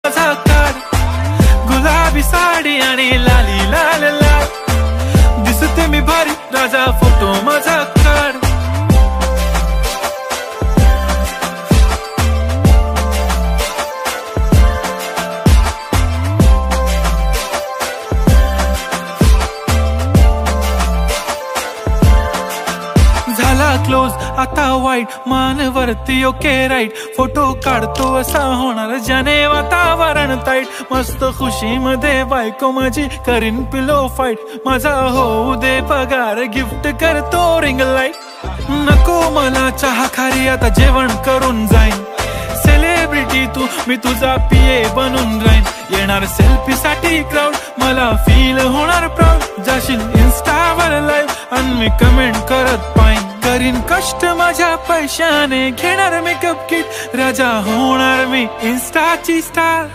माझा काढ, गुलाबी साडी आणि लाली लाल लाल, दिसते मी भारी राजा फोटो माझा काढ. झाला क्लोज आता वाईट, मान वरती ओके राईट, फोटो काढतो असा होणार ज्याने वातावरण ताईट. मस्त खुशी मध्ये बायको माझी करीन पिलो फाईट, माझा होऊ दे पगार गिफ्ट करतो रिंग लाईट. नको मला चहा खारी आता जेवण करून जाईन, सेलिब्रिटी तू मी तुझा पिये बनून राहीन. येणार सेल्फी साठी क्राऊड, मला फील होणार प्राऊड, जाशील इन्स्टावर लाईव्ह आणि मी कमेंट करत पाईन. करीन कष्ट माझ्या पैशाने, घेणार मेकअप किट, राजा होणार मी इन्स्टाची स्टार.